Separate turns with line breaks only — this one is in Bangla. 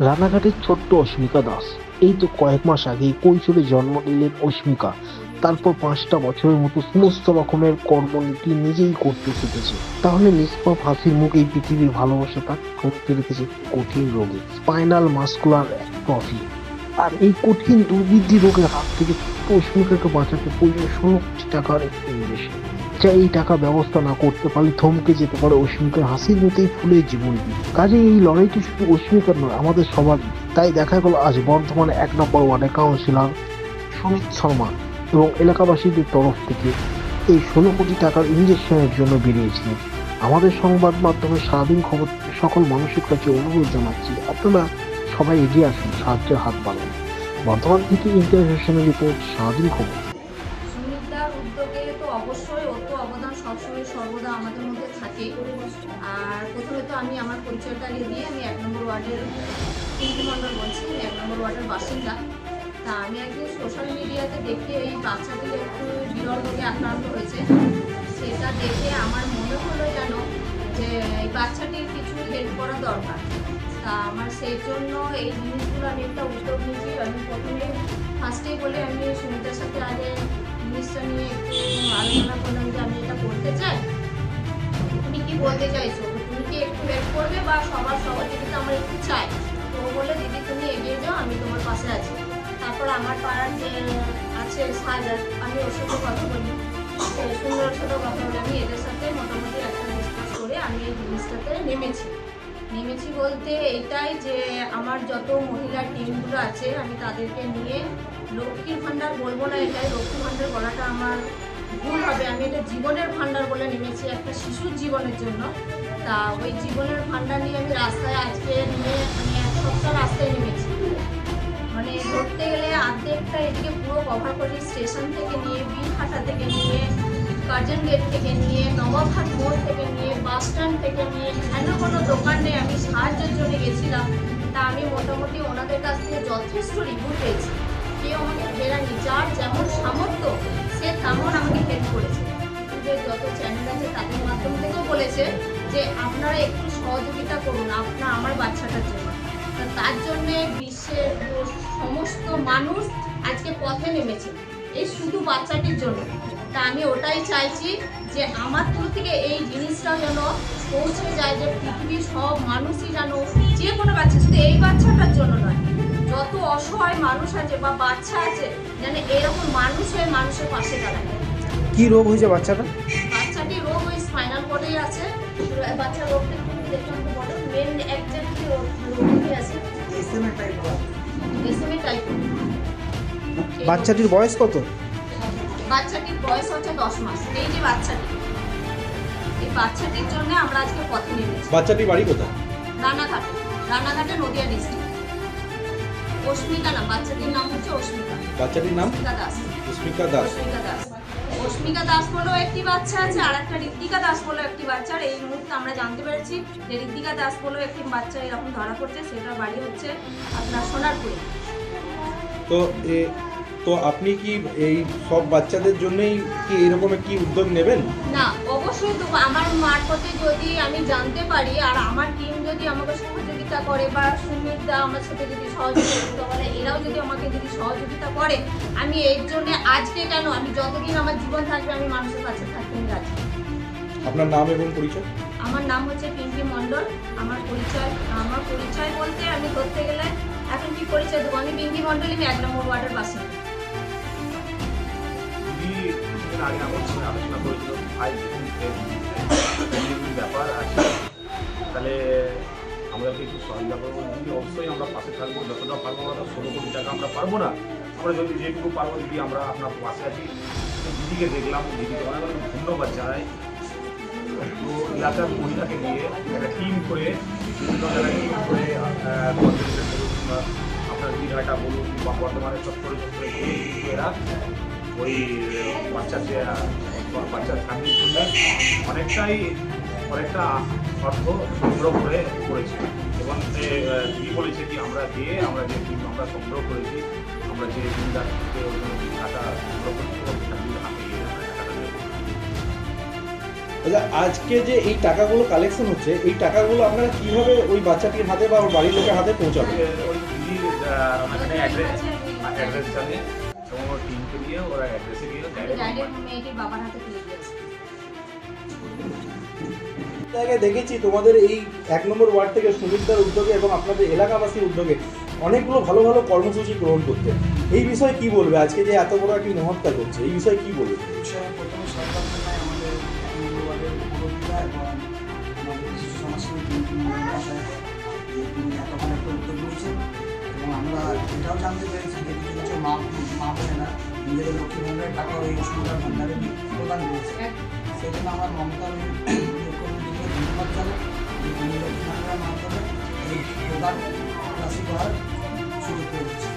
রানাঘাটের ছোট্ট অস্মিকা দাস। এই তো কয়েক মাস আগে কৈশোরে জন্ম নিলেন অস্মিকা। তারপর 5টা বছরের মতো সমস্ত রকমের কর্মনীতি নিজেই করতে শিখেছে। তাহলে নিষ্পাপ হাসির মুখ এই পৃথিবীর ভালোবাসা তার থমকে রেখেছে কঠিন রোগে, স্পাইনাল মাস্কুলার অ্যাট্রফি। আর এই কঠিন দুর্বিদ্ধি রোগের হাত থেকে ছোট্ট অস্মিকাকে বাঁচাতে প্রয়োজন 16 কোটি টাকার ইনজেকশন। যা এই টাকা ব্যবস্থা না করতে পারলে থমকে যেতে পারে অস্মিকার হাসির মতোই ফুলের জীবনটি। কাজে এই লড়াইটি শুধু অস্মিকার নয়, আমাদের সবারই। তাই দেখা গেল আজ বর্ধমানে 1 নম্বর ওয়ার্ডের কাউন্সিলর সুমিত শর্মা এবং এলাকাবাসীদের তরফ থেকে এই 16 কোটি টাকার ইনজেকশনের জন্য বেরিয়েছিলেন। আমাদের সংবাদ মাধ্যমে সারাদিন খবর সকল মানুষের কাছে অনুরোধ জানাচ্ছি, আপনারা সবাই এগিয়ে আসুন, সাহায্যের হাত বাড়ান। বর্ধমান থেকে ইমতিয়াজ হোসেনের রিপোর্ট, সারাদিন খবর।
সুমিতদার উদ্যোগে তো অবশ্যই ওর তো অবদান সবসময় সর্বদা আমাদের মধ্যে থাকে। আর প্রথমে তো আমি আমার পরিচয়টা দিয়ে আমি 1 নম্বর ওয়ার্ডের পিঙ্কি মণ্ডল বলছি, আমি 1 নম্বর ওয়ার্ডের বাসিন্দা। তা আমি একদিন সোশ্যাল মিডিয়াতে দেখে এই বাচ্চাটির একটু বিরল রোগে আক্রান্ত হয়েছে। সেটা দেখে আমার মনে হলো যেন যে এই বাচ্চাটির কিছু হেল্প করা দরকার। তা আমার সেই জন্য এই জিনিসগুলো আমি একটা উদ্যোগ নিয়েছি। আমি প্রথমে ফার্স্টেই বলে আমি সুমিতার সাথে আগে জিনিসটা নিয়ে একটু আলোচনা করলাম যে আমি এটা করতে চাই, তুমি কি বলতে চাইছো, তুমি কি একটু হেল্প করবে বা সবার সহযোগিতা আমার একটু চাই। তো ও বলে দিদি তুমি এগিয়ে যাও, আমি তোমার পাশে আছি। তারপর আমার পাড়ার যে আছে সাজার, আমি ওর সাথে কথা বলি, সুন্দর সাথে কথা বলি, আমি এদের সাথে মোটামুটি একটা ডিসকাস করে আমি এই জিনিসটাতে নেমেছি বলতে এটাই যে আমার যত মহিলা টিমগুলো আছে আমি তাদেরকে নিয়ে লক্ষ্মীর ভাণ্ডার বলবো না, এটাই লক্ষ্মীর ভাণ্ডার বলাটা আমার ভুল হবে। আমি এটা জীবনের ভাণ্ডার বলে নেমেছি একটা শিশুর জীবনের জন্য। তা ওই জীবনের ভাণ্ডার নিয়ে আমি রাস্তায় আজকে নিয়ে আমি 1 সপ্তাহ রাস্তায় নেমেছি। মানে ধরতে গেলে অর্ধেকটা এদিকে পুরো কভার করি, স্টেশন থেকে নিয়ে বীরহাটা থেকে নিয়ে কার্জন গেট থেকে নিয়ে নবাবহাট মোড় থেকে নিয়ে বাস স্ট্যান্ড থেকে নিয়ে এমন কোনো দোকানে আমি সাহায্যের জন্য গেছিলাম। তা আমি মোটামুটি ওনাদের কাছ থেকে যথেষ্ট রিভিউ পেয়েছি। কেউ আমাকে ফেরানি, যার যেমন সামর্থ্য সে তেমন আমাকে হেল্প করেছে। যে যত চ্যানেল আছে তাদের মাধ্যম থেকেও বলেছে যে আপনারা একটু সহযোগিতা করুন আমার বাচ্চাটার জন্য। তার জন্যে বিশ্বের সমস্ত মানুষ আজকে পথে নেমেছে এই শুধু বাচ্চাটির জন্য। তা আমি ওটাই চাইছি যে আমার থ্রু থেকে এই জিনিসটা যেন পৌঁছে যায়, যে পৃথিবীর সব মানুষই যেন যে কোনো বাচ্চা, শুধু এই বাচ্চাটার জন্য নয়, যত অসহায় মানুষ আছে বা বাচ্চা আছে যেন এরকম মানুষ হয়ে মানুষের পাশে দাঁড়ায়।
কি রোগ হয়েছে বাচ্চাটা?
বাচ্চাটি রোগ ওই স্পাইনাল কর্ডেই আছে। বাচ্চার রোগটা দেখলাম তো বলো, মেন একজাক্টলি রোগটি আছে এসএমএ টাইপ।
বাচ্চাটির বয়স কত?
বাচ্চাটির বয়স হচ্ছে 10 মাস। এই যে এই বাচ্চাটির জন্য আমরা আজকে পথে নেমেছি।
বাচ্চাটির বাড়ি কোথায়?
রানাঘাটে, নদিয়া ডিস্ট্রিক্ট। অস্মিকা নাম, বাচ্চাটির নাম হচ্ছে অস্মিকা।
বাচ্চাটির নাম
দাস।
অস্মিকা দাস।
অস্মিকা দাস বলেও একটি বাচ্চা আছে, আর একটা ঋত্বিকা দাস বলেও একটি বাচ্চা। আর এই মুহূর্তে আমরা জানতে পেরেছি যে ঋত্বিকা দাস বলেও একটি বাচ্চা এরকম ধরা পড়ছে, সেটার বাড়ি হচ্ছে আপনার সোনারপুরে।
তো আপনি কি এই সব বাচ্চাদের জন্যই কি এরকম একটি উদ্যোগ নেবেন?
না, অবশ্যই তো আমার মারফতে যদি আমি জানতে পারি আর আমার টিম যদি আমাকে সহযোগিতা করে বা সুমিত দা আমার সাথে যদি সহযোগিতা করে, এরাও যদি আমাকে যদি সহযোগিতা করে, আমি এর জন্য আজকে কেন, আমি যতদিন আমার জীবন থাকবে আমি মানুষের কাছে থাকতে রাজি।
আপনার নাম এবং পরিচয়?
আমার নাম হচ্ছে পিঙ্কি মণ্ডল। আমার পরিচয় বলতে আমি ধরতে গেলে এখন কি পরিচয় দেবো, আমি পিঙ্কি মণ্ডল, আমি 1 নম্বর ওয়ার্ডের বাসিন্দা।
আগে আমার সঙ্গে আলোচনা করেছিল ভাই ব্যাপার আছে, তাহলে আমাদেরকে একটু সহায়তা করবো। দিদি অবশ্যই আমরা পাশে থাকবো, যতটা পারবো। আমরা 16 কোটি টাকা আমরা পারবো না, আমরা যদি যেটুকু পারবো দিদি আমরা আপনার পাশে আছি। দিদিকে দেখলাম, দিদিকে অনেক অনেক ধন্যবাদ জানাই। তো এলাকার মহিলাকে নিয়ে একটা টিম করে বিভিন্ন জায়গায় টিম করে আপনার দীঘাটা বলুন বা বর্ধমানের চত্বরে এরা ওই বাচ্চার ফ্যামিলির জন্য অনেকটা অর্থ সংগ্রহ করেছি। এবং দিদি বলেছে কি আমরা যে টিম আমরা সংগ্রহ করেছি, আমরা যে দিনদার থেকে টাকা সংগ্রহ করেছি এবং ফ্যামিলির হাতে গিয়ে আমরা টাকাটা দেবো।
আচ্ছা, আজকে যে এই টাকাগুলো কালেকশন হচ্ছে, এই টাকাগুলো আপনারা কিভাবে ওই বাচ্চাটির হাতে বা ওর বাড়ির লোকের হাতে পৌঁছাবে?
ওই দিদির এখানে অ্যাড্রেস জানে এবং ওর টিমকে দিয়ে ওরা অ্যাড্রেসে গিয়ে
ডাইরেক্ট মেয়েটির বাবার হাতে তুলে দিয়েছে।
জায়গায় দেখেছি তোমাদের এই 1 নম্বর ওয়ার্ড থেকে সুমিতদার উদ্যোগে এবং আপনাদের এলাকাবাসীর উদ্যোগে অনেকগুলো ভালো ভালো কর্মসূচি গ্রহণ করতে, এই বিষয়ে কি বলবে? আজকে যে এত বড় একটি মহৎ কাজ হচ্ছে, এই বিষয়ে কি বলবে?
বিষয়ে প্রথমে সরকার জানায় আমাদের ওয়ার্ডের মুরব্বীরা এবং আমাদের কিছু সমাজসেবী ভাষায় তিনি এত ভালো একটা উদ্যোগ নিয়েছেন। এবং আমরা এটাও জানতে পেরেছি যে কিছু কিছু মা বোনেরা নিজেদের লক্ষ্মী ভাণ্ডারের টাকা ওই অসুবিধার ভাণ্ডারে প্রদান করেছে। সেই জন্য আমার মমতার মুখ্যমন্ত্রীকে ধন্যবাদ জানাই যে তিনি লক্ষ্মী ভাণ্ডারের মাধ্যমে এই প্রদান রাশি করার সুযোগ করে দিচ্ছে।